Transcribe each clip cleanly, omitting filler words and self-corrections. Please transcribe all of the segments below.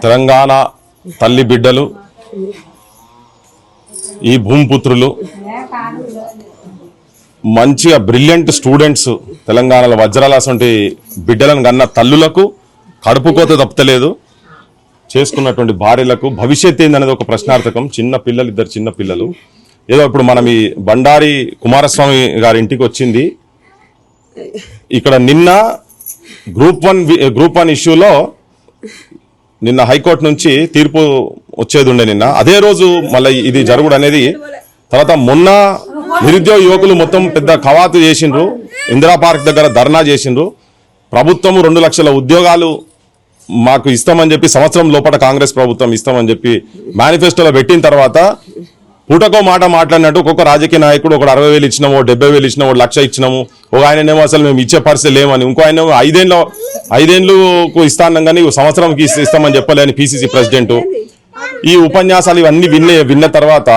తెలంగాణ తల్లి బిడ్డలు, ఈ భూమిపుత్రులు, మంచిగా బ్రిలియంట్ స్టూడెంట్స్, తెలంగాణలో వజ్రాలసంటి బిడ్డలను కన్న తల్లులకు కడుపుకోత తప్పలేదు. చేసుకున్నటువంటి భార్యలకు భవిష్యత్ ఏందనేది ఒక ప్రశ్నార్థకం. చిన్న పిల్లలు, ఇద్దరు చిన్న పిల్లలు. ఏదో ఇప్పుడు మనం ఈ బండారి కుమారస్వామి గారి ఇంటికి వచ్చింది. ఇక్కడ నిన్న గ్రూప్ వన్ ఇష్యూలో నిన్న హైకోర్టు నుంచి తీర్పు వచ్చేది ఉండే. నిన్న అదే రోజు మళ్ళీ ఇది జరుగుడు అనేది. తర్వాత మొన్న నిరుద్యోగ యువకులు మొత్తం పెద్ద కవాతు చేసిండ్రు, ఇందిరా పార్క్ దగ్గర ధర్నా చేసిండ్రు. ప్రభుత్వం 2 లక్షల ఉద్యోగాలు మాకు ఇస్తామని చెప్పి సంవత్సరం లోపల కాంగ్రెస్ ప్రభుత్వం ఇస్తామని చెప్పి మేనిఫెస్టోలో పెట్టిన తర్వాత పూటకో మాట మాట్లాడినట్టు ఒక్కొక్క రాజకీయ నాయకుడు ఒకడు 60,000 ఇచ్చినాము, 70,000 ఇచ్చినాము, 1,00,000 ఇచ్చినాము. ఒక ఆయననేమో అసలు మేము ఇచ్చే పరిస్థితి లేమని, ఇంకో ఆయన 5 ఏళ్ళకు ఇస్తాను కానీ సంవత్సరంకి ఇస్తామని చెప్పలేని పిసిసి ప్రెసిడెంట్. ఈ ఉపన్యాసాలు ఇవన్నీ విన్న తర్వాత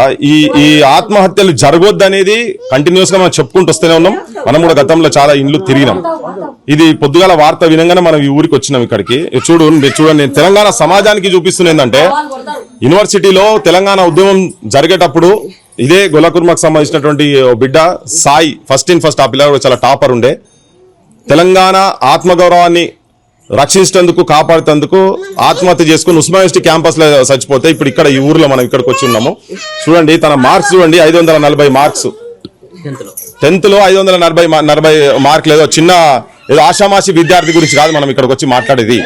ఈ ఆత్మహత్యలు జరగొద్దనేది కంటిన్యూస్ గా మనం చెప్పుకుంటూ వస్తూనే ఉన్నాం. మనం కూడా గతంలో చాలా ఇండ్లు తిరిగినాం. ఇది పొద్దుగాల వార్త వినంగానే మనం ఈ ఊరికి వచ్చినాం. ఇక్కడికి చూడండి, తెలంగాణ సమాజానికి చూపిస్తున్న ఏంటంటే యూనివర్సిటీలో తెలంగాణ ఉద్యమం జరిగేటప్పుడు ఇదే గొల్లకుర్మకు సంబంధించినటువంటి బిడ్డ సాయి ఫస్ట్ ఆ పిల్లలు చాలా టాపర్ ఉండే. తెలంగాణ ఆత్మగౌరవాన్ని రక్షించేందుకు, కాపాడుతందుకు ఆత్మహత్య చేసుకుని ఉస్మానియా యూనివర్సిటీ క్యాంపస్ లో చచ్చిపోతే ఇప్పుడు ఇక్కడ ఈ ఊర్లో మనం ఇక్కడికి వచ్చి ఉన్నాము. చూడండి తన మార్క్స్ చూడండి, 540 మార్క్స్. 10th లో 540 మార్కులు. ఏదో ఆషామాషి విద్యార్థి గురించి కాదు మనం ఇక్కడికి వచ్చి మాట్లాడేది.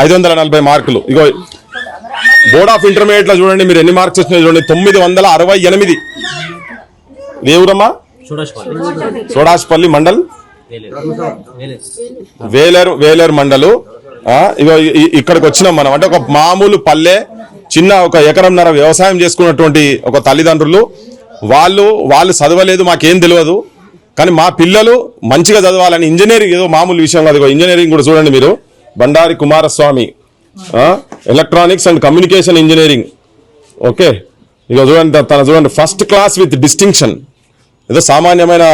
540 మార్కులు. ఇగో బోర్డ్ ఆఫ్ ఇంటర్మీడియట్ లో చూడండి మీరు ఎన్ని మార్క్స్ వచ్చినాయి చూడండి, 968. ఏ ఊరమ్మా? సోడాష్పల్లి మండల్, వేలేరు మండలు. ఇక్కడికి వచ్చినాం మనం. అంటే ఒక మామూలు పల్లె, చిన్న 1 ఎకరంన్నర వ్యవసాయం చేసుకున్నటువంటి ఒక తల్లిదండ్రులు. వాళ్ళు చదవలేదు, మాకేం తెలియదు, కానీ మా పిల్లలు మంచిగా చదవాలని ఇంజనీరింగ్, ఏదో మామూలు విషయం కాదు. ఇంజనీరింగ్ కూడా చూడండి మీరు, Bandari Kumaraswamy electronics and communication engineering. Okay, ఇక చూడండి ఫస్ట్ క్లాస్ విత్ డిస్టింక్షన్. ఏదో సామాన్యమైన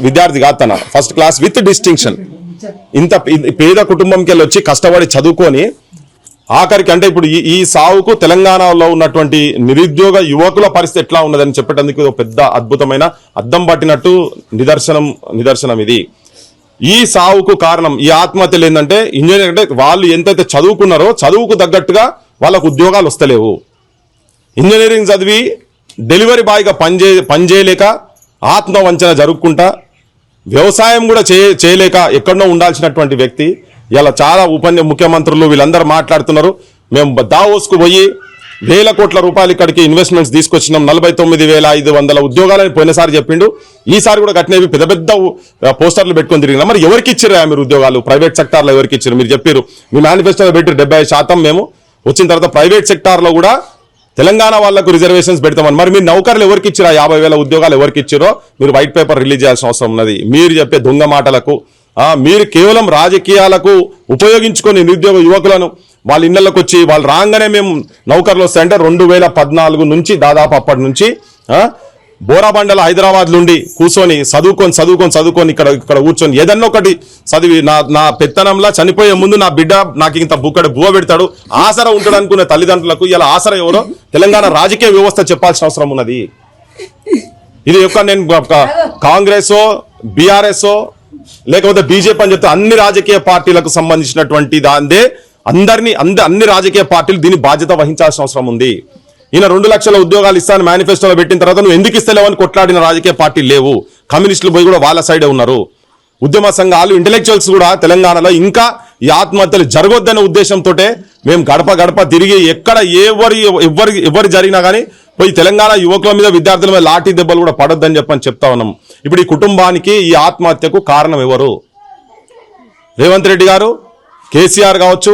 విద్యార్థి కాదు తన, ఫస్ట్ క్లాస్ విత్ డిస్టింక్షన్. ఇంత పేద కుటుంబంకి వెళ్ళి వచ్చి కష్టపడి చదువుకొని ఆఖరికి అంటే ఇప్పుడు ఈ సావుకు తెలంగాణలో ఉన్నటువంటి నిరుద్యోగ యువకుల పరిస్థితి ఎట్లా ఉన్నదని చెప్పేటందుకు పెద్ద అద్భుతమైన అద్దం పట్టినట్టు నిదర్శనం ఇది. ఈ సావుకు కారణం, ఈ ఆత్మహత్యలు ఏంటంటే ఇంజనీరింగ్ అంటే వాళ్ళు ఎంతైతే చదువుకున్నారో చదువుకు తగ్గట్టుగా వాళ్ళకు ఉద్యోగాలు వస్తలేవు. ఇంజనీరింగ్ చదివి డెలివరీ బాయ్గా పనిచేయలేక ఆత్మవంచన జరుపుకుంటా, వ్యవసాయం కూడా చేయలేక ఎక్కడో ఉండాల్సినటువంటి వ్యక్తి ఇలా చాలా ముఖ్యమంత్రులు వీళ్ళందరూ మాట్లాడుతున్నారు. మేము దావోస్కు పోయి 1,000 కోట్ల రూపాయలు ఇక్కడికి ఇన్వెస్ట్మెంట్స్ తీసుకొచ్చినాం, 49,500 ఉద్యోగాలని పోయినసారి చెప్పిండు. ఈసారి కూడా కట్టినవి పెద్ద పెద్ద పోస్టర్లు పెట్టుకొని తిరిగినా. మరి ఎవరికి ఇచ్చారా మీరు ఉద్యోగాలు? ప్రైవేట్ సెక్టార్లో ఎవరికి ఇచ్చారు? మీరు చెప్పారు మీ మేనిఫెస్టోలో పెట్టి 75% మేము వచ్చిన తర్వాత ప్రైవేట్ సెక్టార్లో కూడా తెలంగాణ వాళ్లకు రిజర్వేషన్స్ పెడతామని. మరి మీరు నౌకర్లు ఎవరికి ఇచ్చిరా? 50,000 ఉద్యోగాలు ఎవరికి ఇచ్చారో మీరు వైట్ పేపర్ రిలీజ్ చేయాల్సిన అవసరం ఉన్నది. మీరు చెప్పే దొంగ మాటలకు, మీరు కేవలం రాజకీయాలకు ఉపయోగించుకొని నిరుద్యోగ యువకులను వాళ్ళ ఇళ్లలోకి వచ్చి వాళ్ళు రాగానే మేము నౌకర్లు వస్తాయంటే 2014 నుంచి దాదాపు అప్పటి నుంచి బోరాబండల హైదరాబాద్ నుండి కూర్చొని చదువుకొని ఇక్కడ కూర్చొని ఏదన్నా ఒకటి చదివి నా పెత్తనంలా చనిపోయే ముందు నా బిడ్డ నాకు ఇంత బువ్వ పెడతాడు, ఆసరా ఉంటాడు అనుకునే తల్లిదండ్రులకు ఇలా ఆసరా ఎవరో తెలంగాణ రాజకీయ వ్యవస్థ చెప్పాల్సిన అవసరం ఉన్నది. ఇది నేను కాంగ్రెసో బీఆర్ఎస్ఓ లేకపోతే బీజేపీ అని చెప్తే అన్ని రాజకీయ పార్టీలకు సంబంధించినటువంటి దాందే అన్ని రాజకీయ పార్టీలు దీని బాధ్యత వహించాల్సిన అవసరం ఉంది. ఈయన 2 లక్షల ఉద్యోగాలు ఇస్తాను మేనిఫెస్టోలో పెట్టిన తర్వాత నువ్వు ఎందుకు ఇస్తలేవని కొట్లాడిన రాజకీయ పార్టీలు లేవు. కమ్యూనిస్టులు పోయి కూడా వాళ్ళ సైడే ఉన్నారు. ఉద్యమ సంఘాలు, ఇంటెలెక్చువల్స్ కూడా తెలంగాణలో ఇంకా ఈ ఆత్మహత్యలు జరగొద్దనే ఉద్దేశంతో మేము గడప తిరిగి ఎక్కడ ఎవరు జరిగినా కానీ పోయి తెలంగాణ యువకుల మీద, విద్యార్థుల మీద లాఠీ దెబ్బలు కూడా పడొద్దని చెప్తా ఉన్నాం. ఇప్పుడు ఈ కుటుంబానికి, ఈ ఆత్మహత్యకు కారణం ఎవరు? రేవంత్ రెడ్డి గారు, కేసీఆర్ కావచ్చు,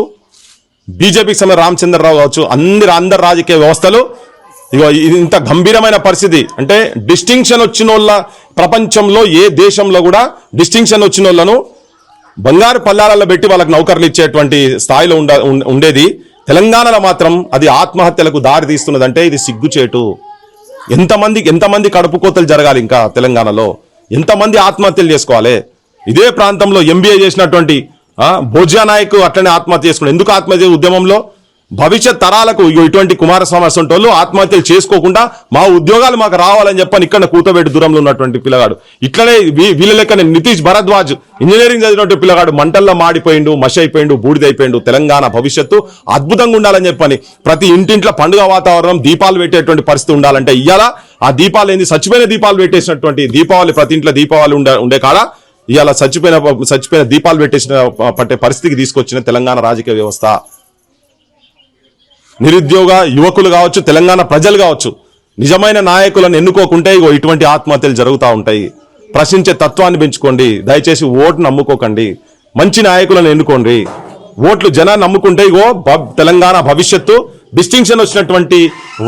బీజేపీకి సంబంధించిన రామచంద్రరావు కావచ్చు, అందరు రాజకీయ వ్యవస్థలు. ఇగో ఇంత గంభీరమైన పరిస్థితి అంటే డిస్టింక్షన్ వచ్చిన వాళ్ళ ప్రపంచంలో ఏ దేశంలో కూడా డిస్టింక్షన్ వచ్చిన వాళ్ళను బంగారు పల్లాలలో పెట్టి వాళ్ళకి నౌకర్లు ఇచ్చేటువంటి స్థాయిలో ఉండేది. తెలంగాణలో మాత్రం అది ఆత్మహత్యలకు దారి తీస్తున్నదంటే ఇది సిగ్గుచేటు. ఎంతమంది కడుపు కోతలు జరగాలి ఇంకా తెలంగాణలో? ఎంతమంది ఆత్మహత్యలు చేసుకోవాలి? ఇదే ప్రాంతంలో ఎంబీఏ చేసినటువంటి భోజ్యా నాయక్ అట్లనే ఆత్మహత్య చేసుకున్నాడు. ఎందుకు ఆత్మహత్య ఉద్యమంలో భవిష్యత్ తరాలకు ఇటువంటి కుమారస్వామి అసంటోళ్ళు ఆత్మహత్యలు చేసుకోకుండా మా ఉద్యోగాలు మాకు రావాలని చెప్పని ఇక్కడ కూతబెట్టి దూరంలో ఉన్నటువంటి పిల్లగాడు. ఇట్లనే వీళ్ళ లెక్కనే నితీష్ భరద్వాజ్ ఇంజనీరింగ్ చదివినటువంటి పిల్లగాడు మంటల్లో మాడిపోయిండు, మషి అయిపోయిండు, బూడిదైపోయిండు. తెలంగాణ భవిష్యత్తు అద్భుతంగా ఉండాలని చెప్పని ప్రతి ఇంటింట్లో పండుగ వాతావరణం, దీపాలు పెట్టేటువంటి పరిస్థితి ఉండాలంటే ఇవాళ ఆ దీపాలు ఏంది చచ్చిపోయిన దీపాలు పెట్టేసినటువంటి దీపావళి ప్రతి ఇంట్లో దీపావళి ఉండే కాడ ఇవాళ చచ్చిపోయిన దీపాలు పట్టే పరిస్థితికి తీసుకొచ్చిన తెలంగాణ రాజకీయ వ్యవస్థ. నిరుద్యోగ యువకులు కావచ్చు, తెలంగాణ ప్రజలు కావచ్చు, నిజమైన నాయకులను ఎన్నుకోకుంటే ఇగో ఇటువంటి ఆత్మహత్యలు జరుగుతూ ఉంటాయి. ప్రశ్నించే తత్వాన్ని పెంచుకోండి. దయచేసి ఓటును నమ్ముకోకండి, మంచి నాయకులను ఎన్నుకోండి. ఓట్లు జనాన్ని నమ్ముకుంటే ఇగో తెలంగాణ భవిష్యత్తు డిస్టింక్షన్ వచ్చినటువంటి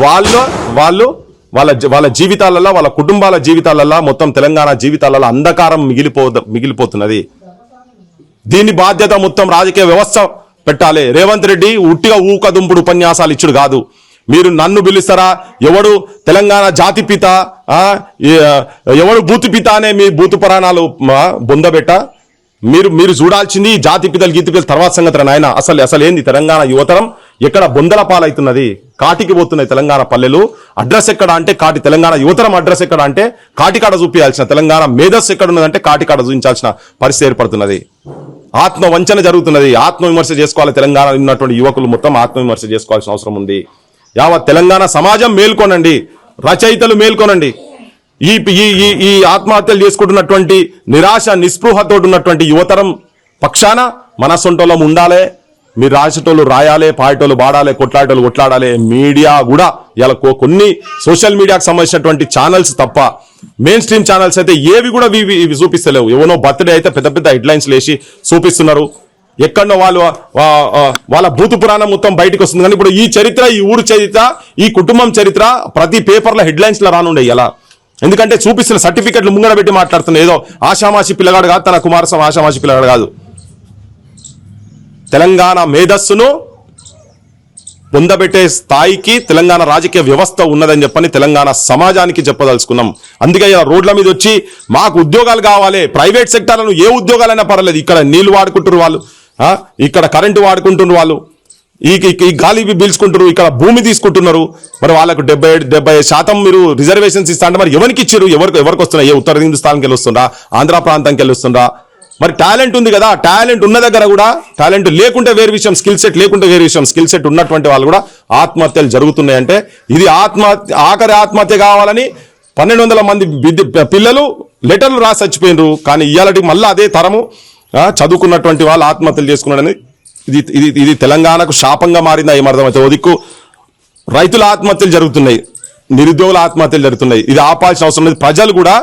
వాళ్ళ జీవితాలలో, వాళ్ళ కుటుంబాల జీవితాలలో, మొత్తం తెలంగాణ జీవితాలలో అంధకారం మిగిలిపోతున్నది. దీని బాధ్యత మొత్తం రాజకీయ వ్యవస్థ పెట్టాలి. రేవంత్ రెడ్డి ఉట్టిగా ఊకదుంపుడు ఉపన్యాసాలు ఇచ్చుడు కాదు. మీరు నన్ను పిలుస్తారా, ఎవడు తెలంగాణ జాతిపిత, ఎవడు బూతుపిత అనే మీ బూతు పురాణాలు బొందబెట్ట. మీరు చూడాల్సింది జాతిపితలు గీతిపితలు తర్వాత సంగతి నాయన. అసలు ఏంది తెలంగాణ యువతరం ఎక్కడ బొందల పాలవుతున్నది, కాటికి పోతున్నాయి తెలంగాణ పల్లెలు. అడ్రస్ ఎక్కడ అంటే కాటి, తెలంగాణ యువతరం అడ్రస్ ఎక్కడ అంటే కాటికాడ చూపించాల్సిన, తెలంగాణ మేధస్సు ఎక్కడ ఉన్నదంటే కాటికాడ చూపించాల్సిన పరిస్థితి ఏర్పడుతున్నది. ఆత్మ వంచన జరుగుతున్నది. ఆత్మవిమర్శ చేసుకోవాలి. తెలంగాణ ఉన్నటువంటి యువకులు మొత్తం ఆత్మవిమర్శ చేసుకోవాల్సిన అవసరం ఉంది. యావత్ తెలంగాణ సమాజం మేల్కొనండి, రచయితలు మేల్కొనండి. ఈ ఆత్మహత్యలు చేసుకుంటున్నటువంటి నిరాశ నిస్పృహతో ఉన్నటువంటి యువతరం పక్షాన మనసొంటోళ్ళం ఉండాలి. మీరు రాసేటోళ్ళు రాయాలి, పాడేటోళ్ళు పాడాలి, కొట్లాడాలి. మీడియా కూడా ఇలా కొన్ని సోషల్ మీడియాకు సంబంధించినటువంటి ఛానల్స్ తప్ప మెయిన్ స్ట్రీమ్ ఛానల్స్ అయితే ఏవి కూడా ఇవి చూపిస్తలేవు. ఎవనో బర్త్డే అయితే పెద్ద పెద్ద హెడ్లైన్స్ లేచి చూపిస్తున్నారు. ఎక్కడో వాళ్ళ భూతు పురాణం మొత్తం బయటకు వస్తుంది. కానీ ఇప్పుడు ఈ చరిత్ర, ఈ ఊరు చరిత్ర, ఈ కుటుంబం చరిత్ర ప్రతి పేపర్ల హెడ్లైన్స్ లో రానుండే ఎలా. ఎందుకంటే చూపిస్తున్న సర్టిఫికెట్లు ముంగడ పెట్టి మాట్లాడుతున్న ఏదో ఆషామాషి పిల్లగాడు కాదు, తన కుమారస్వామి ఆషామాషి పిల్లగాడు కాదు. తెలంగాణ మేధస్సును పొందబెట్టే స్థాయికి తెలంగాణ రాజకీయ వ్యవస్థ ఉన్నదని చెప్పని తెలంగాణ సమాజానికి చెప్పదలుచుకున్నాం. అందుకే ఇలా రోడ్ల మీద వచ్చి మాకు ఉద్యోగాలు కావాలి, ప్రైవేట్ సెక్టార్లను ఏ ఉద్యోగాలైనా పర్వాలేదు, ఇక్కడ నీళ్లు వాడుకుంటున్నారు వాళ్ళు, ఇక్కడ కరెంటు వాడుకుంటున్నారు వాళ్ళు, ఈ గాలి పీల్చుకుంటారు, ఇక్కడ భూమి తీసుకుంటున్నారు. మరి వాళ్ళకు 70% మీరు రిజర్వేషన్స్ ఇస్తా అంటే మరి ఎవరికి ఇచ్చారు, ఎవరికి వస్తున్నాయి? ఏ ఉత్తర హిందుస్థాన్కి వెళ్ళి వస్తుందా, ఆంధ్ర ప్రాంతానికి వెళ్ళి వస్తుందా? మరి టాలెంట్ ఉంది కదా, టాలెంట్ ఉన్న దగ్గర కూడా, టాలెంట్ లేకుంటే వేరే విషయం, స్కిల్ సెట్ లేకుంటే వేరే విషయం, స్కిల్ సెట్ ఉన్నటువంటి వాళ్ళు కూడా ఆత్మహత్యలు జరుగుతున్నాయంటే ఇది ఆఖరి ఆత్మహత్య కావాలని 1200 మంది పిల్లలు లెటర్లు రాసి చచ్చిపోయినరు. కానీ ఇవాళకి మళ్ళీ అదే తరము చదువుకున్నటువంటి వాళ్ళు ఆత్మహత్యలు చేసుకున్నాడని ఇది తెలంగాణకు శాపంగా మారిందా ఏమర్థమైతే. ఓ దిక్కు రైతుల ఆత్మహత్యలు జరుగుతున్నాయి, నిరుద్యోగుల ఆత్మహత్యలు జరుగుతున్నాయి. ఇది ఆపాల్సిన అవసరం లేదు. ప్రజలు కూడా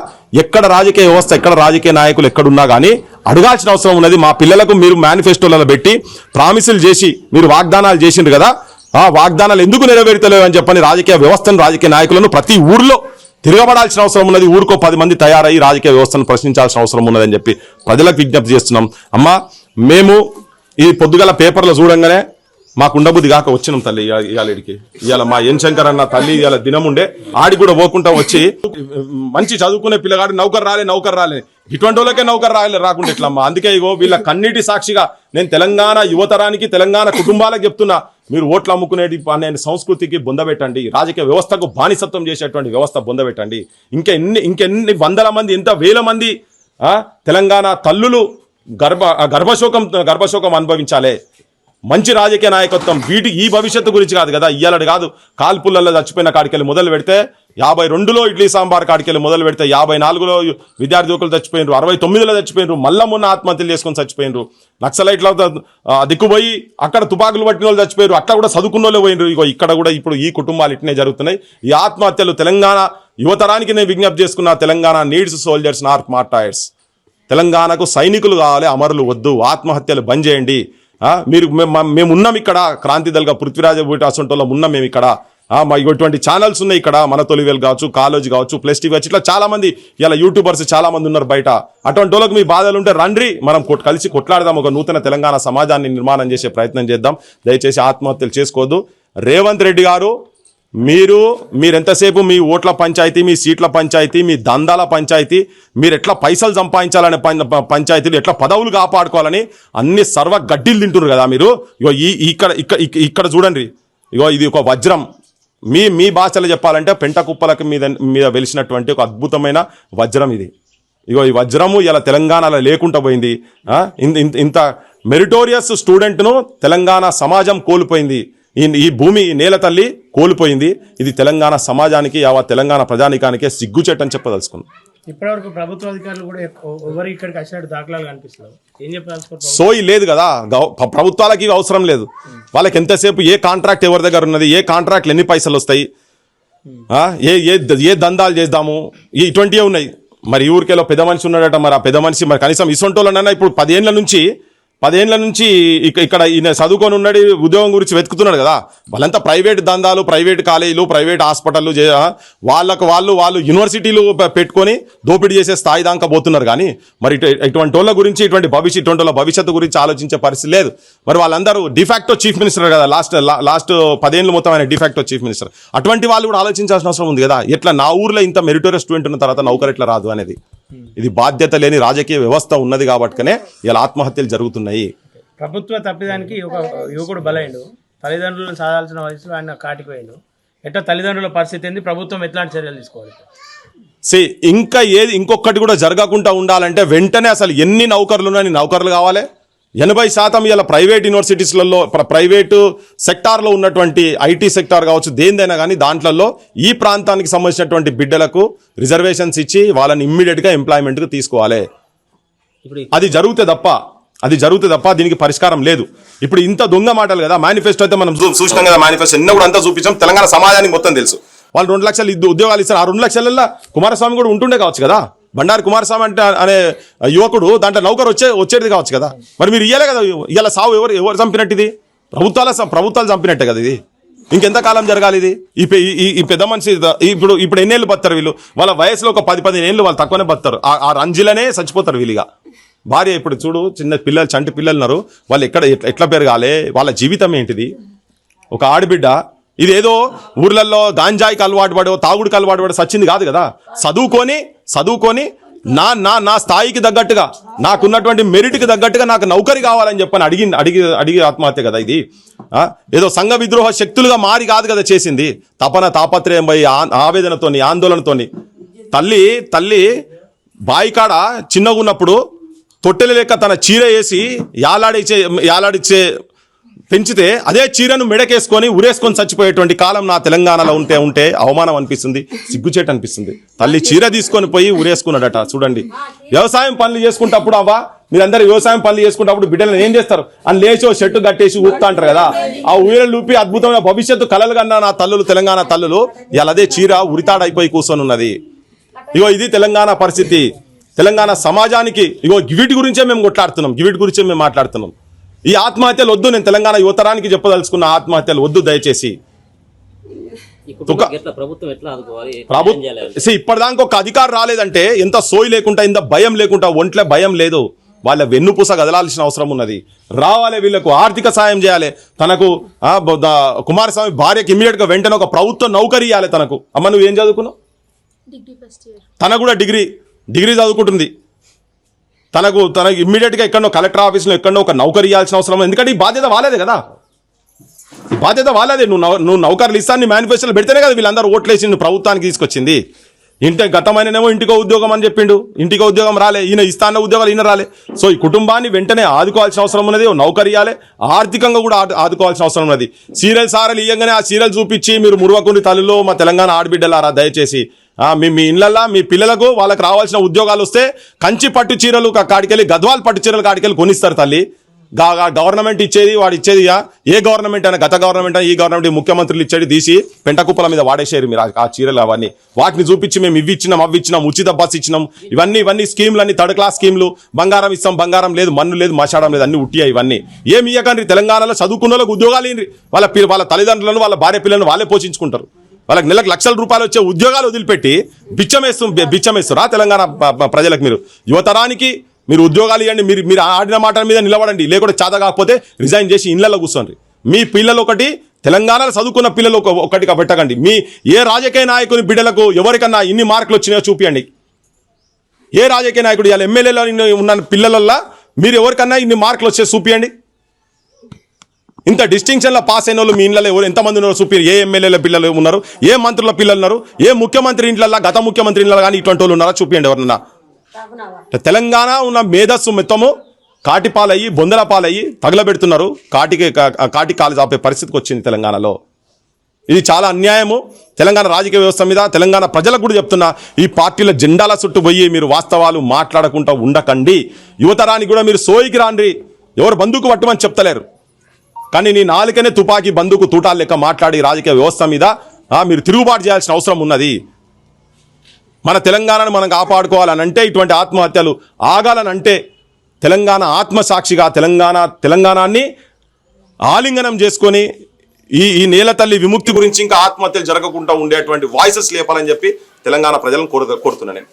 ఎక్కడ రాజకీయ వ్యవస్థ, ఎక్కడ రాజకీయ నాయకులు ఎక్కడున్నా కానీ అడగాల్సిన అవసరం ఉన్నది. మా పిల్లలకు మీరు మేనిఫెస్టోలలో పెట్టి ప్రామిసులు చేసి మీరు వాగ్దానాలు చేసిండ్రు కదా, ఆ వాగ్దానాలు ఎందుకు నెరవేర్తలేవు అని చెప్పని రాజకీయ వ్యవస్థను, రాజకీయ నాయకులను ప్రతి ఊర్లో తిరగబడాల్సిన అవసరం ఉన్నది. ఊరికో 10 మంది తయారయ్యి రాజకీయ వ్యవస్థను ప్రశ్నించాల్సిన అవసరం ఉన్నదని చెప్పి ప్రజలకు విజ్ఞప్తి చేస్తున్నాం. అమ్మా, మేము ఈ పొద్దుగల పేపర్లో చూడంగానే మాకు ఉండబుద్ధి కాక వచ్చినాం తల్లి ఇవాళకి. ఇవాళ మా ఎన్ శంకర్ అన్న తల్లి ఇవాళ దినం ఉండే, ఆడి కూడా పోకుండా వచ్చి మంచి చదువుకునే పిల్లగాడు నౌకర్ రాలే ఇటువంటి వాళ్ళకే నౌకర్ రాకుండా ఎట్లమ్మా. అందుకే ఇగో వీళ్ళ కన్నీటి సాక్షిగా నేను తెలంగాణ యువతరానికి, తెలంగాణ కుటుంబాలకు చెప్తున్నా, మీరు ఓట్లు అమ్ముకునేది అనే సంస్కృతికి బొందబెట్టండి. రాజకీయ వ్యవస్థకు బానిసత్వం చేసేటువంటి వ్యవస్థ బొందబెట్టండి. ఇంకెన్ని వందల మంది, ఎంత వేల మంది తెలంగాణ తల్లులు గర్భశోకం అనుభవించాలి. మంచి రాజకీయ నాయకత్వం ఈ భవిష్యత్తు గురించి కాదు కదా, ఇయ్యాలడు కాదు. కాల్పులలో చచ్చిపోయిన కాడికెళ్ళి మొదలు పెడితే 52లో ఇడ్లీ సాంబార్ కాడికెళ్ళి మొదలు పెడితే 54లో విద్యార్థి యువకులు చచ్చిపోయినారు, 69లో చచ్చిపోయినారు, మళ్ళా మొన్న ఆత్మహత్యలు చేసుకొని చచ్చిపోయినారు. నక్సలైట్ల దిక్కుపోయి అక్కడ తుపాకులు పట్టిన వాళ్ళు చచ్చిపోయారు, అట్లా కూడా చదువుకున్న వాళ్ళు పోయినారు. ఇగో ఇక్కడ కూడా ఇప్పుడు ఈ కుటుంబాలు ఇట్నే జరుగుతున్నాయి. ఈ ఆత్మహత్యలు తెలంగాణ యువతరానికి నేను విజ్ఞప్తి చేసుకున్నా, Telangana needs soldiers not martyrs. తెలంగాణకు సైనికులు కావాలి, అమరులు వద్దు. ఆత్మహత్యలు బంద్ చేయండి. మేము ఉన్నాం ఇక్కడ, క్రాంతిదల్గా పృథ్వీరాజ బూటాసంటోలో ఉన్నాం మేము ఇక్కడ. ఇటువంటి ఛానల్స్ ఉన్నాయి ఇక్కడ, మన తొలివేలు కావచ్చు, కాలేజ్ కావచ్చు, ప్లస్ టీవీ కావచ్చు, ఇట్లా చాలా మంది ఇలా యూట్యూబర్స్ చాలా మంది ఉన్నారు బయట. అటువంటి వాళ్ళకి మీ బాధలు ఉంటే రండి, మనం కలిసి కొట్లాడదాం, ఒక నూతన తెలంగాణ సమాజాన్ని నిర్మాణం చేసే ప్రయత్నం చేద్దాం. దయచేసి ఆత్మహత్యలు చేసుకోవద్దు. రేవంత్ రెడ్డి గారు మీరెంతసేపు మీ ఓట్ల పంచాయతీ, మీ సీట్ల పంచాయతీ, మీ దందాల పంచాయతీ, మీరు ఎట్లా పైసలు సంపాదించాలనే పంచాయతీలు, ఎట్లా పదవులు కాపాడుకోవాలని అన్ని సర్వ గడ్డీలు తింటున్నారు కదా మీరు. ఇగో ఇక్కడ చూడండి, ఇగో ఇది ఒక వజ్రం. మీ భాషలో చెప్పాలంటే పెంట కుప్పలకి మీద వెలిసినటువంటి ఒక అద్భుతమైన వజ్రం ఇది. ఇగో ఈ వజ్రము ఇలా తెలంగాణలో లేకుండా పోయింది. ఇంత మెరిటోరియస్ స్టూడెంట్ను తెలంగాణ సమాజం కోల్పోయింది. ఈ భూమి, ఈ నేల తల్లి కోల్పోయింది. ఇది తెలంగాణ సమాజానికి, తెలంగాణ ప్రజానికానికే సిగ్గుచేటని చెప్పదలుచుకున్నాం. ఇప్పటివరకు ప్రభుత్వ అధికారులు కూడా ఎవరు ఇక్కడికి వచ్చినట్టు దాఖలాలు కనిపిస్తున్నారు. ఏం చెప్పాల్సి సోయి లేదు కదా, ప్రభుత్వాలకి ఇవి అవసరం లేదు. వాళ్ళకి ఎంతసేపు ఏ కాంట్రాక్ట్ ఎవరి దగ్గర ఉన్నది, ఏ కాంట్రాక్ట్లు ఎన్ని పైసలు వస్తాయి, ఏ దందాలు చేద్దాము, ఇటువంటివే ఉన్నాయి. మరి ఈ ఊరికేలో పెద్ద మనిషి ఉన్నాడట, మరి ఆ పెద్ద మనిషి మరి కనీసం ఇసొంటోళ్ళనన్నా ఇప్పుడు 10 ఏళ్ల నుంచి ఇక్కడ ఈయన చదువుకొని ఉన్నాడు, ఉద్యోగం గురించి వెతుకుతున్నాడు కదా. వాళ్ళంతా ప్రైవేట్ దందాలు, ప్రైవేట్ కాలేజీలు, ప్రైవేట్ హాస్పిటళ్ళు, వాళ్ళు యూనివర్సిటీలు పెట్టుకొని దోపిడీ చేసే స్థాయి దాకా పోతున్నారు. కానీ మరి ఇటువంటి వాళ్ళ గురించి, ఇటువంటి భవిష్యత్తు గురించి ఆలోచించే పరిస్థితి లేదు. మరి వాళ్ళందరూ డిఫాక్టో చీఫ్ మినిస్టర్ కదా, లాస్ట్ 10 ఏళ్ళు మొత్తం ఆయన డిఫాక్టో చీఫ్ మినిస్టర్. అటువంటి వాళ్ళు కూడా ఆలోచించాల్సిన అవసరం ఉంది కదా. ఎట్లా నా ఊర్లో ఇంత మెరిటోరియస్ స్టూడెంట్ ఉన్న తర్వాత నౌకరు ఎట్లా రాదు అనేది. ఇది బాధ్యత లేని రాజకీయ వ్యవస్థ ఉన్నది కాబట్టినే ఇలా ఆత్మహత్యలు జరుగుతున్నాయి. ప్రభుత్వ తప్పిదానికి ఒక యువకుడు బలైండు, తల్లిదండ్రులను సాధాల్సిన వయసులో ఆయన కాటికి పోయిండు. ఎట్లా తల్లిదండ్రుల పరిస్థితి ఏంది, ప్రభుత్వం ఎట్లాంటి చర్యలు తీసుకోవాలి? ఇంకొకటి కూడా జరగకుండా ఉండాలంటే వెంటనే అసలు ఎన్ని నౌకర్లు ఉన్నాయి, నౌకర్లు కావాలి. 80% ఇలా ప్రైవేట్ యూనివర్సిటీస్లలో, ప్రైవేటు సెక్టార్లో ఉన్నటువంటి ఐటీ సెక్టార్ కావచ్చు, దేనిదైనా కానీ దాంట్లో ఈ ప్రాంతానికి సంబంధించినటువంటి బిడ్డలకు రిజర్వేషన్స్ ఇచ్చి వాళ్ళని ఇమ్మీడియట్గా ఎంప్లాయ్మెంట్కి తీసుకోవాలి. అది జరుగుతే తప్ప దీనికి పరిష్కారం లేదు. ఇప్పుడు ఇంత దొంగ మాటలు కదా. మేనిఫెస్టో అయితే మనం చూసినాం కదా, మేనిఫెస్టో ఎన్నో కూడా అంతా చూపించాం. తెలంగాణ సమాజానికి మొత్తం తెలుసు. వాళ్ళు 2 లక్షలు ఉద్యోగాలు ఇస్తారు. ఆ 2 లక్షలలో కుమారస్వామి కూడా ఉంటుండే కావచ్చు కదా. బండారు కుమారస్వామి అనే యువకుడు దాంట్లో నౌకరు వచ్చేది కావచ్చు కదా. మరి మీరు ఇయ్యాలే కదా. ఇవాళ సావు ఎవరు చంపినట్టు? ఇది ప్రభుత్వాలు చంపినట్టే కదా. ఇది ఇంకెంతకాలం జరగాలి? ఇది ఈ పెద్ద మనిషి ఇప్పుడు ఎన్నేళ్ళు బతారు వీళ్ళు? వాళ్ళ వయసులో ఒక 10-15 ఏళ్ళు వాళ్ళు తక్కువనే బతారు. ఆ రంజిలనే చచ్చిపోతారు వీళ్ళుగా. భార్య ఇప్పుడు చూడు, చిన్న పిల్లలు, చంటి పిల్లలు ఉన్నారు. వాళ్ళు ఎట్లా పెరగాలి? వాళ్ళ జీవితం ఏంటిది? ఒక ఆడబిడ్డ ఇదేదో ఊర్లలో గాంజాయికి అలవాటు పడో, తాగుడికి అలవాటు పడో సచ్చింది కాదు కదా. చదువుకొని నా స్థాయికి తగ్గట్టుగా, నాకున్నటువంటి మెరిట్కి తగ్గట్టుగా నాకు నౌకరి కావాలని చెప్పని అడిగి ఆత్మహత్య కదా ఇది. ఏదో సంఘ విద్రోహ శక్తులుగా మారి కాదు కదా చేసింది. తాపత్రయం పోయి ఆవేదనతోని, ఆందోళనతోని. తల్లి బాయికాడ చిన్నగా ఉన్నప్పుడు తొట్టెల లెక్క తన చీర వేసి యాలాడిచ్చే పెంచితే అదే చీరను మెడకేసుకొని ఉరేసుకొని చచ్చిపోయేటువంటి కాలం నా తెలంగాణలో ఉంటే అవమానం అనిపిస్తుంది, సిగ్గుచేట అనిపిస్తుంది. తల్లి చీర తీసుకొని పోయి ఉరేసుకున్నాడట. చూడండి, వ్యవసాయం పనులు చేసుకుంటప్పుడు మీరందరూ వ్యవసాయం పనులు చేసుకుంటప్పుడు బిడ్డలను ఏం చేస్తారు? అని లేచో చెట్టు కట్టేసి ఊపుతా అంటారు కదా. ఆ ఊయలు ఊపి అద్భుతమైన భవిష్యత్తు కలలు కన్నా నా తల్లులు, తెలంగాణ తల్లులు ఇలా అదే చీర ఉరితాడైపోయి కూర్చొని ఉన్నది. ఇగో ఇది తెలంగాణ పరిస్థితి. తెలంగాణ సమాజానికి వీటి గురించే మేము కొట్లాడుతున్నాం, వీటి గురించే మేము మాట్లాడుతున్నాం. ఈ ఆత్మహత్యలు వద్దు. నేను తెలంగాణ యువతరానికి చెప్పదలుచుకున్న ఆత్మహత్యలు వద్దు దయచేసి. ఇప్పటిదాకా ఒక అధికారం రాలేదంటే ఎంత సోయి లేకుండా, ఎంత భయం లేకుండా, ఒంట్లో భయం లేదు. వాళ్ళ వెన్నుపూస కదలాల్సిన అవసరం ఉన్నది. రావాలి, వీళ్ళకు ఆర్థిక సాయం చేయాలి. తనకు కుమారస్వామి భార్యకి ఇమ్మీడియట్ గా వెంటనే ఒక ప్రభుత్వ నౌకరీ ఇవ్వాలి. తనకు అమ్మ నువ్వేం చదువుకున్నావు? తన కూడా డిగ్రీ చదువుకుంటుంది. తనకు ఇమ్మీడియట్ గా ఎక్కడో కలెక్టర్ ఆఫీస్లో ఎక్కడో ఒక నౌకరీ ఇవ్వాల్సిన అవసరం. ఎందుకంటే ఈ బాధ్యత వాళ్ళదే కదా. ఈ బాధ్యత వాళ్ళదే. నువ్వు నౌకర్లు ఇస్తాను మేనిఫెస్టోలో పెడితేనే కదా వీళ్ళందరూ ఓట్లేసి నువ్వు ప్రభుత్వానికి తీసుకొచ్చింది. గతమైననేమో ఇంటికో ఉద్యోగం అని చెప్పిండు, ఇంటికో ఉద్యోగం రాలే. ఈయన ఇస్తాన్న ఉద్యోగాలు ఈయన రాలే. సో ఈ కుటుంబాన్ని వెంటనే ఆదుకోవాల్సిన అవసరం ఉన్నది. నౌకరీ ఇవ్వాలి, ఆర్థికంగా కూడా ఆదుకోవాల్సిన అవసరం ఉన్నది. సీరియల్ సారలు ఇవ్వగానే ఆ సీరియల్ చూపించి మీరు మురువకుండి తల్లిలో మా తెలంగాణ ఆడబిడ్డలారా దయచేసి మీ ఇళ్లల్లో మీ పిల్లలకు వాళ్ళకి రావాల్సిన ఉద్యోగాలు వస్తే కంచి పట్టు చీరలు కాడికెళ్ళి, గద్వాల్ పట్టు చీరలు కాడికెళ్ళి కొనిస్తారు తల్లి. గవర్నమెంట్ ఇచ్చేది వాడు ఇచ్చేది ఏ గవర్నమెంట్ అయినా, గత గవర్నమెంట్ అయినా ఈ గవర్నమెంట్, ముఖ్యమంత్రులు ఇచ్చేది తీసి పెంటకుప్పల మీద వాడేసారు మీరు ఆ చీరలు. అవన్నీ వాటిని చూపించి మేము ఇవి ఇచ్చినాం, ఉచిత బస్సు ఇచ్చినాం, ఇవన్నీ స్కీమ్లు అన్ని థర్డ్ క్లాస్ స్కీమ్లు. బంగారం ఇస్తాం, బంగారం లేదు, మన్ను లేదు, మషాడం లేదు, అన్ని ఉట్టియా. ఇవన్నీ ఏమి ఇయ్యకండి. తెలంగాణలో చదువుకున్న వాళ్ళకి ఉద్యోగాలు ఇవ్వండి. వాళ్ళ తల్లిదండ్రులను, వాళ్ళ భార్య పిల్లలను వాళ్ళే పోషించుకుంటారు. వాళ్ళకి నెలకు లక్షల రూపాయలు వచ్చే ఉద్యోగాలు వదిలిపెట్టి బిచ్చమేస్తురా తెలంగాణ ప్రజలకు. మీరు యువతరానికి మీరు ఉద్యోగాలు ఇవ్వండి. మీరు ఆడిన మాటల మీద నిలబడండి. లేకుంటే చేత కాకపోతే రిజైన్ చేసి ఇళ్లలో కూర్చోండి. మీ పిల్లలు ఒకటి, తెలంగాణలో చదువుకున్న పిల్లలు ఒకటిగా పెట్టకండి. మీ ఏ రాజకీయ నాయకుని బిడ్డలకు ఎవరికన్నా ఇన్ని మార్కులు వచ్చినాయో చూపియండి. ఏ రాజకీయ నాయకుడు ఇవాళ ఎమ్మెల్యేలో ఉన్న పిల్లలల్లో మీరు ఎవరికన్నా ఇన్ని మార్కులు వచ్చే చూపియండి. ఇంత డిస్టింక్షన్లో పాస్ అయిన వాళ్ళు మీ ఇంట్లో ఎవరు ఎంతమంది ఉన్నారో చూపిరు. ఏ ఎమ్మెల్యేల పిల్లలు ఉన్నారు, ఏ మంత్రుల పిల్లలు ఉన్నారు, ఏ ముఖ్యమంత్రి ఇంట్లో గత ముఖ్యమంత్రి ఇంట్లో కానీ ఇటువంటి వాళ్ళు ఉన్నారా చూపియండి ఎవరన్నా. తెలంగాణ ఉన్న మేధస్సు మొత్తము కాటిపాలయ్యి బొందల పాలయ్యి తగలబెడుతున్నారు. కాటి కాలు చాపే పరిస్థితికి వచ్చింది తెలంగాణలో. ఇది చాలా అన్యాయము. తెలంగాణ రాజకీయ వ్యవస్థ మీద తెలంగాణ ప్రజలకు కూడా చెప్తున్నా, ఈ పార్టీల జెండాల చుట్టూ పోయి మీరు వాస్తవాలు మాట్లాడకుండా ఉండకండి. యువతరానికి కూడా మీరు సోయికి రాండి. ఎవరు బందూకు పట్టమని చెప్తలేరు, కానీ నీ నాలుకనే తుపాకీ బందూకు తూటాలు లెక్క మాట్లాడి రాజకీయ వ్యవస్థ మీద మీరు తిరుగుబాటు చేయాల్సిన అవసరం ఉన్నది. మన తెలంగాణను మనం కాపాడుకోవాలనంటే, ఇటువంటి ఆత్మహత్యలు ఆగాలనంటే, తెలంగాణ ఆత్మసాక్షిగా తెలంగాణాన్ని ఆలింగనం చేసుకొని ఈ నేల తల్లి విముక్తి గురించి ఇంకా ఆత్మహత్యలు జరగకుండా ఉండేటువంటి వాయిసెస్ లేపాలని చెప్పి తెలంగాణ ప్రజలను కోరుతున్నా నేను.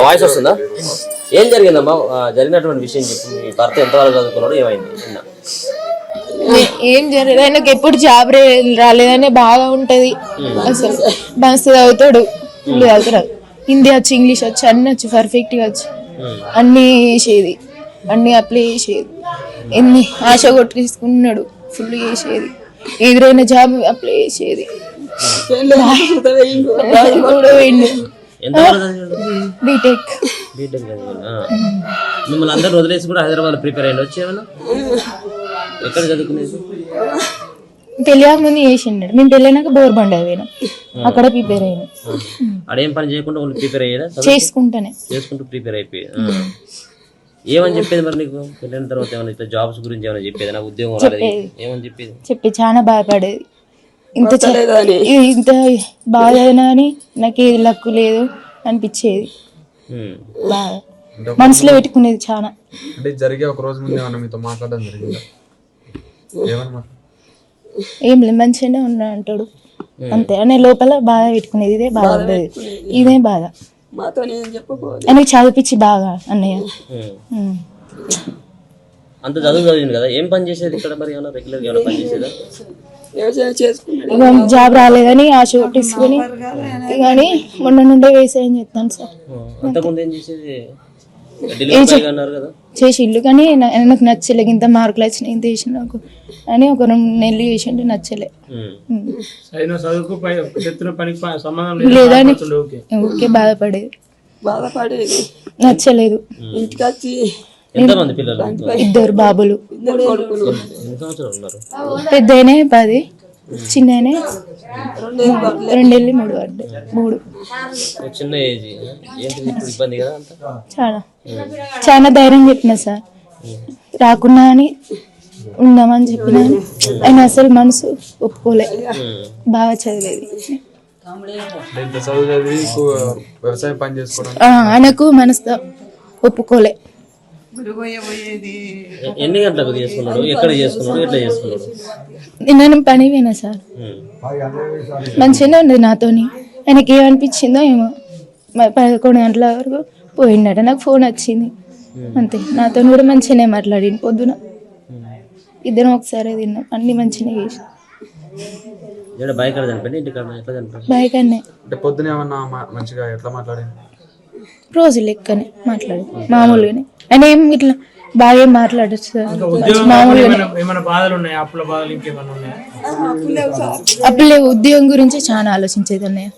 వాయిస్ వస్తుందా? ఏం జరిగిందమ్మా? జరిగినటువంటి విషయం చెప్పి, మీ భర్త ఎంతవరకు చదువుకున్నాడు, ఏమైంది? ఏం జరగదు, ఆయనకు ఎప్పుడు జాబ్ రాలేదని బాగా ఉంటది. అసలు మస్తు చదువుతాడు, ఫుల్ చదువుతాడు. హిందీ వచ్చు, ఇంగ్లీష్ వచ్చు, అన్ని వచ్చు, పర్ఫెక్ట్ గా వచ్చు. అన్ని చేసేది, అన్ని అప్లై చేసేది. ఎన్ని ఆశ కొట్టుకున్నాడు, ఫుల్ చేసేది. ఎదురైన జాబ్ అప్లై చేసేది. బీటెక్. మిమ్మల్ని అందరూ వదిలేసి కూడా హైదరాబాద్ ప్రిపేర్ అయ్యండి వచ్చేమన్నా? ఎక్కడ చదువుకునేది? తెలియక ముందు చేసిండు. మేము పెళ్ళైనాక బోర్బండ పోయినాం, అక్కడ ప్రిపేర్ అయినా. అడేం పని చేయకుండా వాళ్ళు ప్రిపేర్ అయ్యారా? చేసుకుంటూ ప్రిపేర్ అయిపోయి. ఏమని చెప్పేది మరి నీకు పెళ్ళైన తర్వాత? ఏమైనా ఇట్లా జాబ్స్ గురించి ఏమైనా చెప్పేది? నాకు ఉద్యోగం రాలేదు ఏమని చెప్పేది? చాలా బాధపడేది. ఇంత బాధ అయినా అని నాకు ఏది లక్కు లేదు అనిపించేది. బాగా మనసులో పెట్టుకునేది చాలా. అంటే జరిగే ఒక రోజు ముందు ఏమన్నా మీతో మాట్లాడడం జరిగిందా? ఏం లేదు, మంచిగానే ఉన్నా అంటాడు అంతే. అనే లోపల బాధ పెట్టుకునేది. ఇదే బాధ ఉండేది, ఇదే బాధ. ఆయనకి చదివించి బాగా అన్నయ్య. అంత చదువు చదివింది కదా, ఏం పని చేసేది ఇక్కడ మరి? ఏమైనా రెగ్యులర్ గా పని చేసేదా? ఇక జాబ్ రాలేదని ఆశ కొట్టేసుకుని కానీ మొన్న నుండే వ్యవసాయం చేస్తాను సార్. అంతకుముందు ఏం చేసేది? చేసిండు కానీ నాకు నచ్చలే. ఇంత మార్కులు వచ్చినాయి ఇంత చేసిన నాకు అని ఒక 2 నెలలు చేసిండు, నచ్చలే. లేదని ఊరికే బాధపడేది, నచ్చలేదు. ఎంతమంది పిల్లలు? 2 బాబులు. పెద్దనే 10, చిన్ననే 2 ఏళ్ళు 3 పడ్డాయి. 3 చిన్న ఏజ్. ఇబ్బంది కదా చాలా ధైర్యం చెప్పిన సార్, రాకున్నా అని ఉందామని చెప్పిన. ఆయన అసలు మనసు ఒప్పుకోలే. బాగా చదివేది, వ్యవసాయం పని చేసుకోవడం ఆయనకు మనసు ఒప్పుకోలే. ఎన్ని గంటలకు చేసుకున్నాడు? ఎక్కడ చేసుకున్నాడు? ఎట్లా చేసుకున్నాడు? నేను పని పోయినా సార్, మంచిగానే ఉండదు నాతోని. ఆయనకి ఏమనిపించిందో ఏమో, 11 గంటల వరకు పోయిండట. నాకు ఫోన్ వచ్చింది అంతే. నాతో కూడా మంచిగానే మాట్లాడింది. పొద్దున 2 ఒకసారి తిన్నాం, అన్ని మంచిగానే చేసి. బైక్ అన్నే పొద్దున ఏమన్నా మంచిగా ఎట్లా మాట్లాడింది? రోజు లెక్కనే మాట్లాడి మామూలుగానే. ఆయన ఏం ఇట్లా బాగా మాట్లాడచ్చు సార్, మామూలుగానే. అప్పుడు లేవు. ఉద్యోగం గురించి చాలా ఆలోచించేది అన్నయ్య.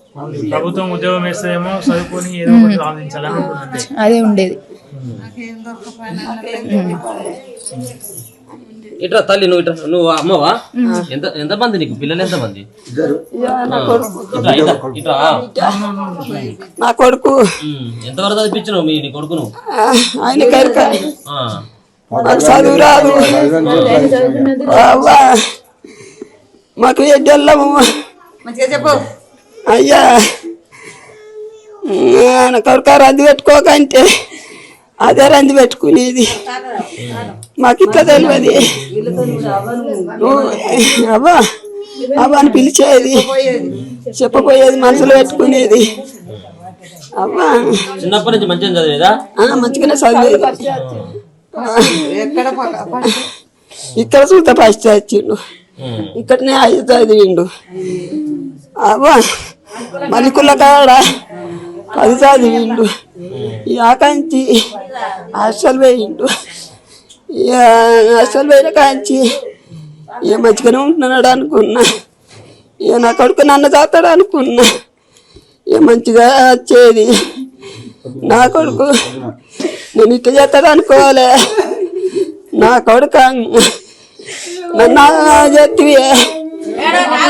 అదే ఉండేది. ఇట్లా తల్లి నువ్వు అమ్మవా? ఎంత మంది నీకు పిల్లలు? ఎంత మంది? నా కొడుకు. ఎంతవరకు చదివించినావు నీ కొడుకును? ఆయన చదువు రాదు. మాకు ఎడ్డెళ్ళము అయ్యా ఆయన కొడుక రంది పెట్టుకోకంటే అదే రంది పెట్టుకునేది మాకు ఇట్లా తెలియదు అవ్వా అవ్వ అని పిలిచేది చెప్పపోయేది మనసులో పెట్టుకునేది అవ్వా చిన్నప్పటి నుంచి మంచిగా చదివేదా? మంచిగానే చదివేది ఇక్కడ చూత ఫస్ట్ వచ్చిండు ఇక్కడనే 5 చదివిండు అవ్వా మలికుల కాడ 10 చదివిండు ఈ ఆకాంచి హాస్టల్ పోయిండు హాస్టల్ పోయిన కాంచి ఇక మంచిగానే ఉంటున్నాడు అనుకున్నా ఇక నా కొడుకు నన్ను తాతాడు అనుకున్నా ఇక మంచిగా వచ్చేది నా కొడుకు నేను ఇట్లా చేస్తాడు అనుకోలే నా కొడుకు నన్ను చెప్తివే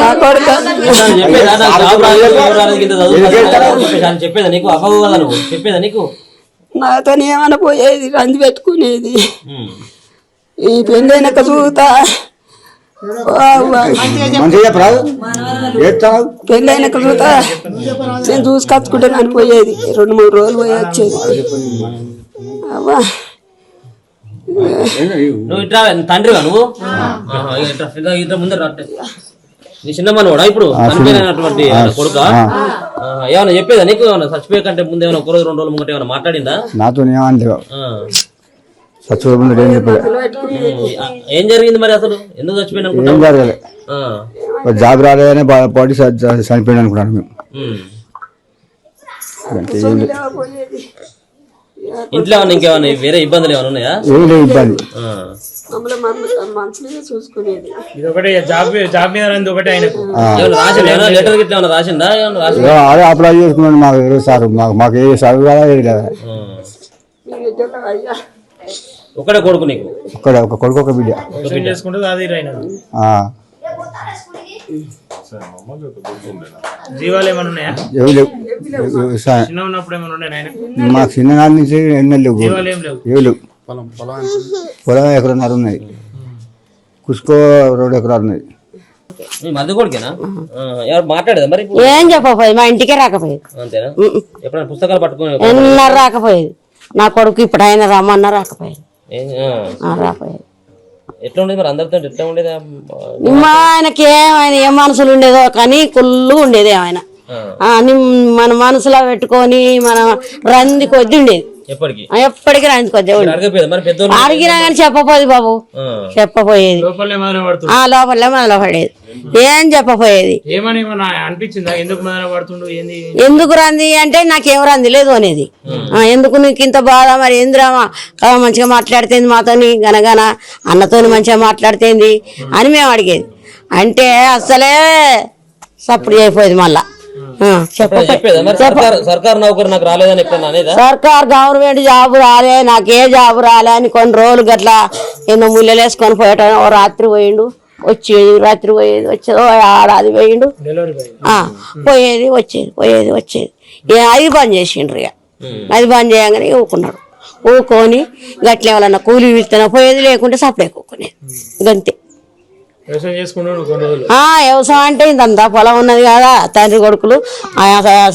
నా కొడుకు చెప్పేదా నీకు? అవ్వవు కదా నువ్వు, చెప్పేదా నీకు? నాతో ఏమైనా పోయేది రంది పెట్టుకునేది ఈ పెళ్ళైనాక చూతా పెళ్ళైనాక చూతా నేను చూసుకొచ్చుకుంటాను అని పోయేది 2-3 రోజులు పోయి వచ్చేది అవ్వా నువ్వు ఇట్లా తండ్రిగా నువ్వు ఇట్లా ముందర నీ చిన్న మనవాడా ఇప్పుడు చనిపోయినటువంటి కొడుక? ఏమన్నా చెప్పేదా నీకు? ఏమన్నా చచ్చిపోయే కంటే ముందు ఏమైనా 1 రోజు 2 రోజుల ముంగట ఏమైనా మాట్లాడిందా? నాతో ఏం జరిగింది మరి అసలు? ఎందుకు చచ్చిపోయినా? ఏం జరగలే, జాబ్ రాలేదనే బాడీ చనిపోయింది అనుకున్నాను మేము. ఇంట్లో ఏమన్నా ఇంకేమన్నా వేరే ఇబ్బందులు ఏమైనా ఉన్నాయా? ఏం లేదు ఇబ్బంది. మనసులో చూసుకునేది ఇది ఒకటే జాబ్ మీద రంది ఒకటే ఆయనకు. రాసిందా లెటర్ గిట్లా ఏమైనా రాసిందా? అదే అప్లై చేసుకున్నాను. మాకు ఎవరు సార్ మాకు ఏ చదువు కదా ఏది లేదా. ఒకటే కొడుకు నీకు? ఒక కొడుకు ఒక బిడ్డ. చేసుకుంటే అది జీవాలు ఏమైనా ఉన్నాయా? ఏమి లేవు. చిన్న ఉన్నప్పుడు ఏమైనా ఉన్నాయి ఆయన? మాకు చిన్ననాటి నుంచి ఎన్నో లేవు. జీవాలు ఏం లేవు. ఏమి లేవు. పొలం 1.5 ఎకరాలు ఉన్నది. కుసుకో 2 ఎకరాలు ఉన్నది. మీ మధ్య కొడుకేనా? ఎవరు మాట్లాడేదా మరి? ఏం చెప్పపోయేది, మా ఇంటికే రాకపోయేది. అంతేనా? ఎప్పుడైనా పుస్తకాలు పట్టుకుని ఎన్నర రాకపోయేది. నా కొడుకు ఇప్పుడు ఆయన రమ్మన్నా రాకపోయేది. రాకపోయేది. ఎట్లా ఉండేది మరి అందరితో? ఎట్లా ఉండేది? ఆయనకి ఆయన ఏ మనసులు ఉండేదో కానీ కుళ్ళు ఉండేది ఆయన. మన మనసులో పెట్టుకొని మన రంది కొద్ది ఉండేది. ఎప్పటికీ రంది కొద్ది అడిగినా కానీ చెప్పపోయేది బాబు, చెప్పపోయేది. లోపలే మొదలు పడేది. ఏం చెప్పపోయేది. ఎందుకు రంది అంటే నాకేం రంది లేదు అనేది. ఎందుకు నీకు ఇంత బాధ మరి? ఏంద్రామా మంచిగా మాట్లాడుతుంది మాతోని, గనగన అన్నతోని మంచిగా మాట్లాడుతుంది అని మేము అడిగేది. అంటే అసలే సప్పుడు అయిపోయేది. మళ్ళా సర్కార్ నౌకరు నాకు రాలేదని ఎప్పుడన్నా అనేదా? సర్కార్ గవర్నమెంట్ జాబ్ రాలే, నాకే జాబ్ రాలే అని కొన్ని రోజులు గట్లా ఎన్నో ముళ్ళలు వేసుకొని పోయేట. ఓ రాత్రి పోయిండు, వచ్చేది, రాత్రి పోయేది, వచ్చేది. ఏడాది పోయిండు, పోయేది వచ్చేది, పోయేది వచ్చేది. అది బంద్ చేసిండ్రు. ఇక అది బంద్ చేయగానే ఊకున్నాడు. ఊకొని గట్ల ఎవరన్నా కూలి ఇస్తున్నా పోయేది, లేకుంటే సప్లై కూకునేది. గంతే. వ్యవసాయం అంటే ఇంతంతా పొలం ఉన్నది కదా, తండ్రి కొడుకులు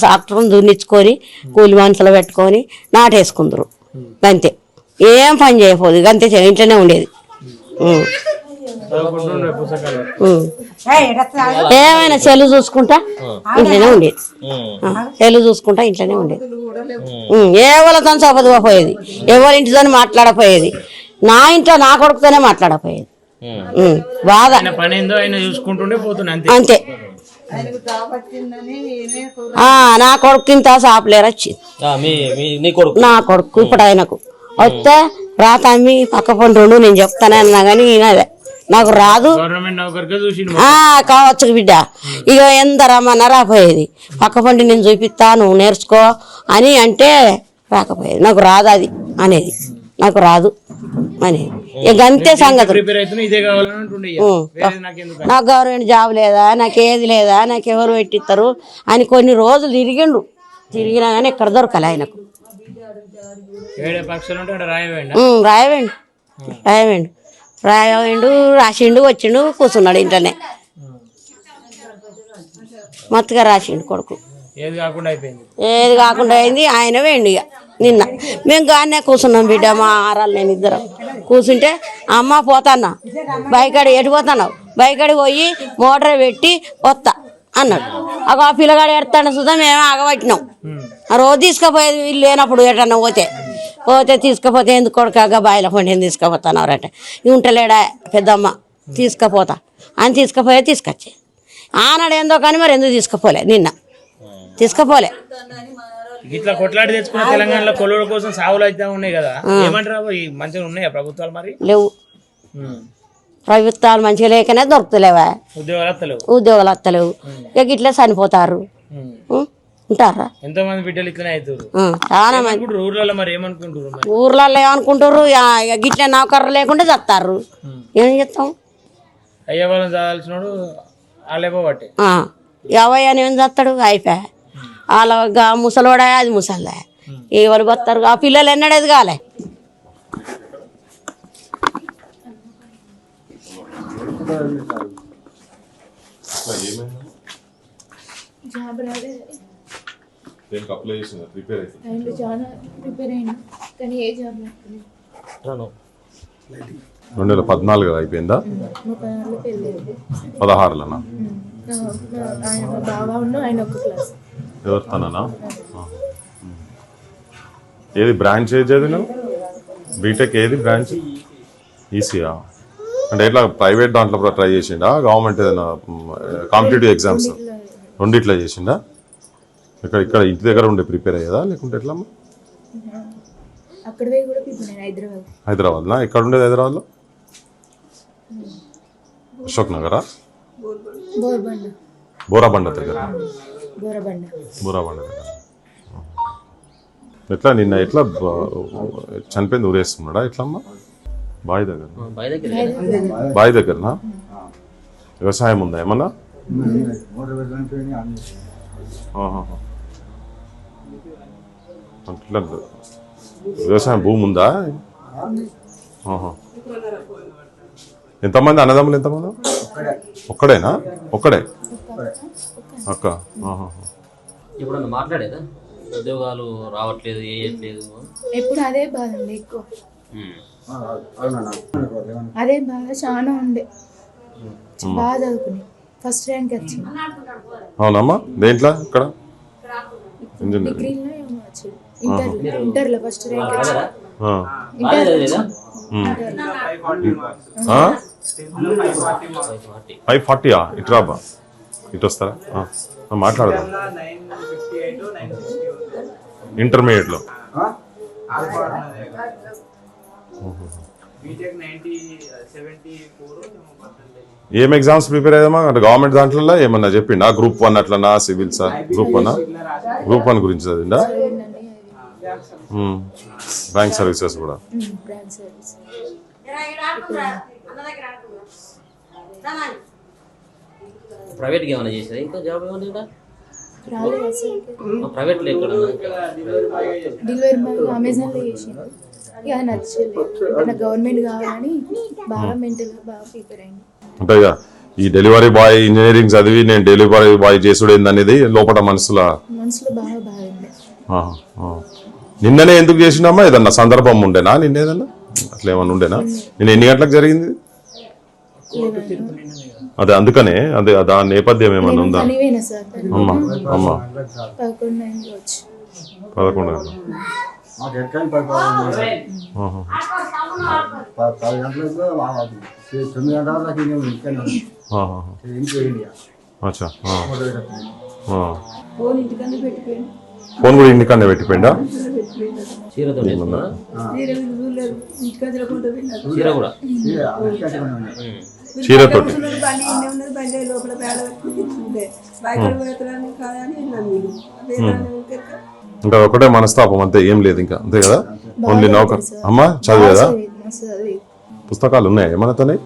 ట్రాక్టర్ దున్నిచ్చుకొని కూలి మనుషులు పెట్టుకొని నాటేసుకుందరు. గంతే, ఏం పని చేయకపోదు. గంతే ఇంట్లోనే ఉండేది. ఏమైనా సెల్లు చూసుకుంటా ఇంట్లోనే ఉండేది. సెల్లు చూసుకుంటా ఇంట్లోనే ఉండేది. ఎవరితో చదవపోయేది, ఎవరి ఇంటితో మాట్లాడపోయేది. నా ఇంట్లో నా కొడుకుతోనే మాట్లాడపోయేది. బాధ అంతే. నా కొడుకు ఇంత సాపలేరు వచ్చింది. నా కొడుకు ఇప్పుడు ఆయనకు వస్తే రాతమ్మి పక్క పండు నేను చెప్తానన్నా కానీ నాకు రాదు. కావచ్చు బిడ్డ, ఇక ఎంత రమ్మన్నా రాపోయేది. పక్క పండి నేను చూపిస్తా, నువ్వు నేర్చుకో అని అంటే రాకపోయేది. నాకు రాదు అది అనేది, నాకు రాదు అనేది. ఇక అంతే సంగతి. నాకు గవర్నమెంట్ జాబ్ లేదా, నాకేది లేదా, నాకు ఎవరు పెట్టిస్తారు అని కొన్ని రోజులు తిరిగినా కానీ ఎక్కడ దొరకాలి ఆయనకు. రాయవేండు రాసిండు, వచ్చిండు, కూర్చున్నాడు ఇంట్లోనే. మత్తుగా రాసిండు కొడుకు. ఏది కాకుండా అయిపోయింది. ఏది కాకుండా అయింది. ఆయన వేయండి ఇక నిన్న మేము గానే కూర్చున్నాం బిడ్డ, మా ఆరాలు నేను ఇద్దరం కూర్చుంటే అమ్మ పోతాన్నా బైకాడి ఎటు పోతున్నావు, బైకాడి పోయి మోటార్ పెట్టి వస్తా అన్నాడు. ఆ పిల్లగాడు ఎడతాడు సుధా మేము ఆగబట్టినాం. ఆ రోజు తీసుకుపోయేది వీళ్ళు లేనప్పుడు ఎటన్నా పోతే తీసుకుపోతే ఎందుకు కొడుకాగా బాయిల పండి తీసుకుపోతానవరట. ఉంటలేడా పెద్దమ్మ తీసుకుపోతా అని తీసుకొచ్చే ఆనాడు ఏందో కానీ మరి ఎందుకు తీసుకుపోలే, నిన్న తీసుకుపోలే. ఇట్లా కొట్లాడి తెచ్చుకున్న తెలంగాణలో కొలువుల కోసం సాగులు అయితే ఉన్నాయి కదా, ఏమంటారు? మంచిగా ఉన్నాయా ప్రభుత్వాలు? మరి లేవు, ప్రభుత్వాలు మంచిగా లేకనే దొరుకుతలేవా, ఉద్యోగాలు వస్తలేవు. ఇక ఇట్లా చనిపోతారు, ఉంటారా? ఎంతో మంది బిడ్డలు ఇట్లనే అవుతారు. చాలా మంది ఊర్లలో మరి ఏమనుకుంటారు? ఊర్లలో ఏమనుకుంటారు, గిట్ల నౌకర్లు లేకుండా చస్తారు. ఏం చెప్తాం? అయ్యే వాళ్ళని చదవాల్సినోడు వాళ్ళేపోబట్టే ఎవయ్యని ఏం చేస్తాడు? అయిపోయా వాళ్ళ ముసలోడా, అది ముసల్దా, ఎవరు బతారు? ఆ పిల్లలు ఎన్నడేది కాలే. జాబ్ రాలేదు, ప్రిపేర్ చాలా ప్రిపేర్ అయినా కానీ ఏ జాబ్ రాలేదు. 2014 అయిపోయిందా? 16లోనా? ఆయన మా బావ ఉన్న ఆయన ఒక్క క్లాస్. ఎవరు తననా? ఏది బ్రాంచ్ ఏది చదివినావు? బీటెక్ ఏది బ్రాంచ్? ఈసీయా? అంటే ఎట్లా ప్రైవేట్ దాంట్లో కూడా ట్రై చేసిండా, గవర్నమెంట్ ఏదైనా కాంపిటేటివ్ ఎగ్జామ్స్ రెండిట్లా చేసిండా? ఇక్కడ ఇంటి దగ్గర ఉండే ప్రిపేర్ అయ్యేదా లేకుంటే ఎట్లా? అక్కడ పోయి కూడా ప్రిపేర్ అయ్యాను. హైదరాబాద్నా? ఎక్కడ ఉండేది హైదరాబాద్లో? అశోక్ నగరా? బోరాబండ దగ్గర. బోరాబండ దగ్గర. ఎట్లా నిన్న ఎట్లా చనిపోయింది? ఊరేస్తున్నాడా ఎట్లమ్మా? బావి దగ్గర. బావి దగ్గరనా? వ్యవసాయం ఉందా ఏమన్నా? అట్లా వ్యవసాయం భూమి ఉందా? ఎంతమంది అన్నదమ్ములు? ఎంతమంది? ఒక్కడేనా? ఒక్కడే అక్క? ఇప్పుడు మాట్లాడేదా ఉద్యోగాలు రావట్లేదు, వేయట్లేదు? ఎప్పుడు అదే బాధ ఉండే, ఎక్కువ అదే బాధ చాలా ఉండే. బాగా చదువుకుని ఫస్ట్ ర్యాంక్ వచ్చింది. అవునమ్మా? దేంట్లో? ఇక్కడ డిగ్రీలో ఏమో వచ్చింది, ఇంటర్లో ఫస్ట్ ర్యాంక్ వచ్చింది. 540. ఇటు రాబా, ఇటు వస్తారా? మాట్లాడదాం. ఇంటర్మీడియట్లో ఏం ఎగ్జామ్స్ ప్రిపేర్ అయ్యామా? అంటే గవర్నమెంట్ దాంట్లో ఏమన్నా చెప్పిండా? గ్రూప్ 1 అట్లనా, సివిల్సా? గ్రూప్ 1 గ్రూప్ 1 గురించి చదివిందా? బ్యాంక్ సర్వీసెస్ కూడా. ప్రైవేట్ ఏమైనా చేసేదా? ఇంకా జాబ్ ఏమన్నా ప్రైవేట్ లో? ఎక్కడ? డెలివరీ బాయ్ అమెజాన్లో చేసింది. ఇక అది నచ్చలేదు, నాకు గవర్నమెంట్ కావాలని బాగా మెంటల్గా బాగా ప్రిపేర్ అయింది. అంటే ఇక ఈ డెలివరీ బాయ్ ఇంజనీరింగ్ చదివి నేను డెలివరీ బాయ్ చేసుడు ఏందనేది లోపల మనసులో బాగా బాగుంది. నిన్ననే ఎందుకు చేసినామా? ఏదన్నా సందర్భం ఉండేనా? నిన్న ఏదన్నా అట్లా ఏమన్నా ఉండేనా? నేను ఎన్ని గంటలకు జరిగింది? అదే అందుకనే అదే దాని నేపథ్యం ఏమన్నా ఉందా? అమ్మా అమ్మా 11 గంటలు. అచ్చా. ఫోన్ కూడా ఇంటికన్నా పెట్టిపోయిందా? చీరతోటి ఇంకా ఒకటే మనస్తాపం అంతే, ఏం లేదు ఇంకా, అంతే కదా? ఓన్లీ నౌకర్. అమ్మా చదివేదా? పుస్తకాలు ఉన్నాయా ఏమన్నా తనే?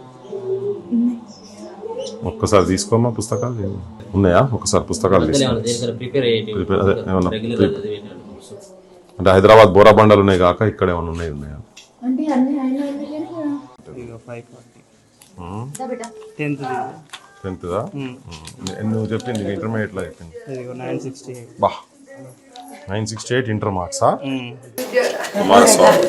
ఒక్కసారి తీసుకోమ్మా, పుస్తకాలు ఉన్నాయా? ఒకసారి పుస్తకాలు తీసుకో. అంటే హైదరాబాద్ బోరాబండలు ఉన్నాయి కాక ఇక్కడ ఏమైనా ఉన్నాయా? 10th నువ్వు చెప్పింది ఇంటర్మీడియట్లో చెప్పింది 968. బా 968 ఇంటర్ మార్క్సా కుమారస్వామి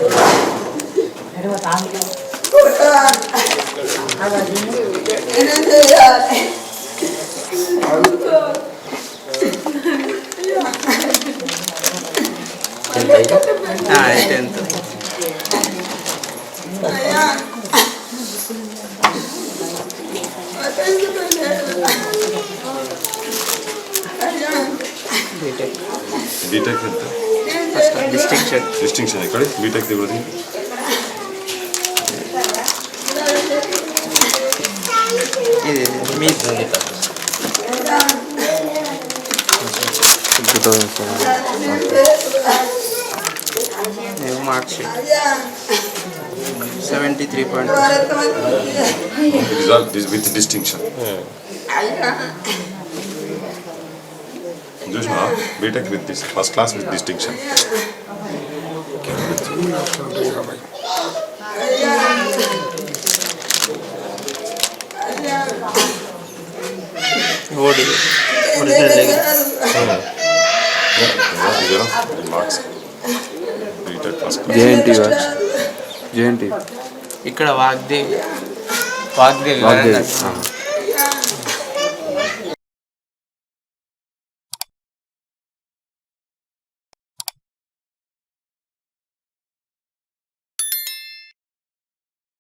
బీటెక్ డిస్టింక్షన్ ఎక్కడ బీటెక్ దిగుతుంది మార్క్షీట్ 73.2 రిజల్ట్ విత్ డిస్టింక్షన్ చూసినా BTech with first class with distinction marks BTech first JNT ఇక్కడ వాగ్దేవి